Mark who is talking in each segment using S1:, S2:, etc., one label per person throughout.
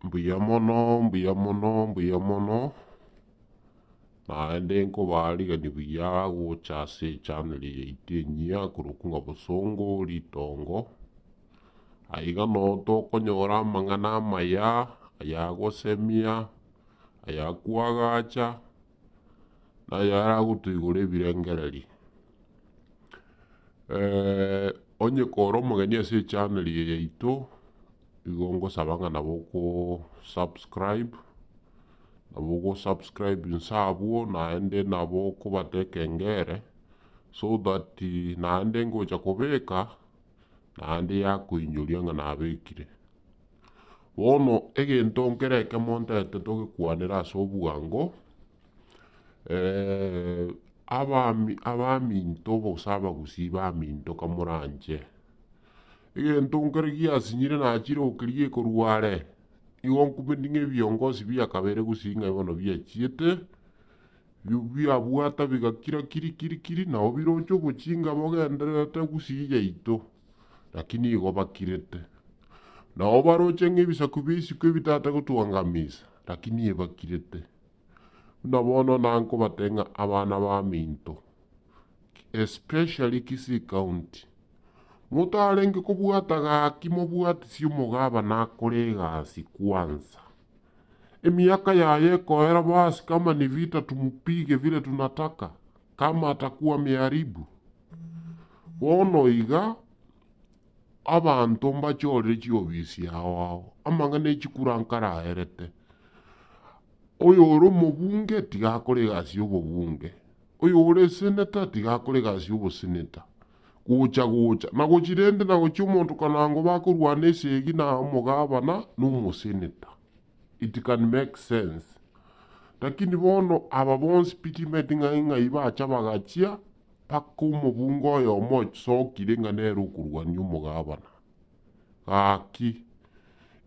S1: mbuya mono. Naende nkobariga ni buya guchase channel yaitenya kurukunga busongo litongo. Aiga no tokonyora amang'ana amaya ayagosemia ayakwagacha na ayaragutuigura ebirengereri. Onye kora omogeni ase channel yaitu igo ngosaba nabo subscribe nabo subscribe nsabwo naende nabo kubateka engere so that naende ngocha kubeka naende yakuinyoria ng'a nabekire. Bono egento nkereke montete togekwanera ase obwango abaminto bosa abagusi baminto kamoranche egento nkere giasinyire nachire okeria ekorware igo nkumedi ng'a ebiongozi biakabere gusi ng'a bono biachiete biabwata bigakira kiri nao biroche obochinga bogenderete gusi yaito lakini igo bakirete nao baroche ng'a ebisaku bia isiko ebitate gotwangamisa lakini ebakirete. Buna bono nankobateng'a abana baminto especially Kisii County motarenge kobwata gaki mobwatisi omogabana akore egasi kwanza. Emiaka yaye ekoera basi kama ni vita tumupige vile tunataka kama atakuwa ameharibu. Bono iga abantu mbachorire chiobisi yao amang'ana echikurankara aerete oyo ore omobunge tigakora egasi ya obobunge, oyo ore senator tigakora egasi ya oboseneta gocha na gochirende na gochi omonto kanango bakorwana esegi na omogabana na omoseneta. It can make sense. Lakini bono aba bonsi pitimeti ng'ai bacha bagachia paka omobunge oyo omochokire ng'a nere okorwania omogabana gaki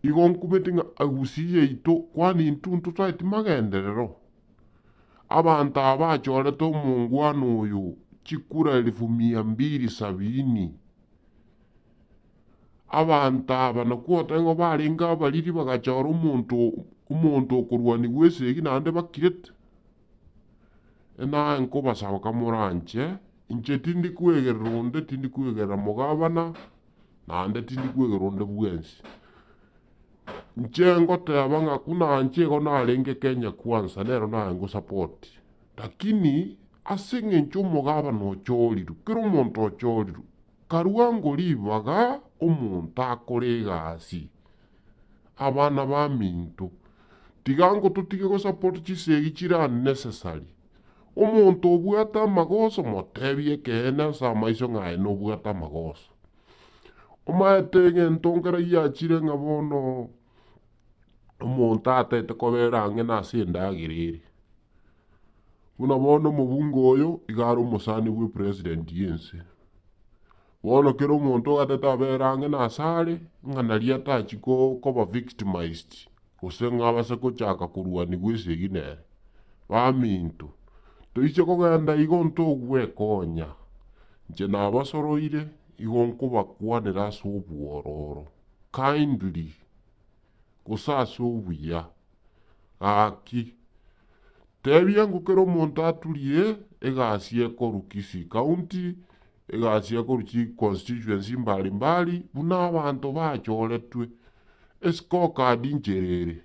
S1: igo nkubeti ng'a agusi yaito kwani intuntu taiti magenderero abantu abachorete omongwana oyo chikura 270,000 abantu aba nakwota ng'o barenga abariri bagachora omonto okorwaniwa esegi naende bakirete. Naye nkobasaba kamoranche inche tindi kwegerera onde tindi kwegerera mogabana naende tindi kwegerera onde bwensi. Inche ngoteba ng'a kuna inche igo narenge Kenya Kwanza nero naye ngosupport lakini ase eng'encho omogabana ochoriru kero omonto ochoriru karua ribaga omonto akore egasi abana baminto tiga ngo totige gosupport chisegi chire unnecessary. Omonto obwate amagoso motebie ekene ase amaiso ng'aye nobwate amagoso omaete egento nkere giachire ng'a bono omonto ataete kobera ang'e ase endagera ere. Buna bono omobunge oyo iga are omosani bwa president yense. Bono kero omonto ogatete abere ang'e ase are ng'a nari atachi koba victimized gose ng'a base gochaka korwaniwa esegi nere baminto toiche kogenda igo ntogwekonya. Inche nabasoroire igo nkobakwanera ase obwororo kindly gose ase obuya gaki tebia ng'o kero omonto aturie egasi ekoru Kisii County egasi ekoru constituency mbarimbari buna abanto bachoretwe escorecard ncherere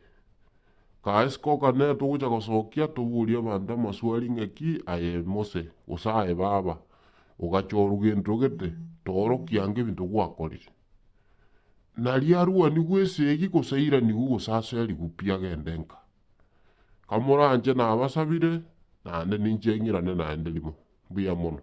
S1: ka escorecard nere togocha gosokia toboria abanto amaswali ng'aki aye mose gose aye baba ogachorwa gento gete toorokia ng'a ebinto gwakorire nari arwaniwa esegi gose airaniwa gose aseriwa pi agende nka. Kamoranche nabasabire naende ninche ng'irane naende rimo mbuya mono.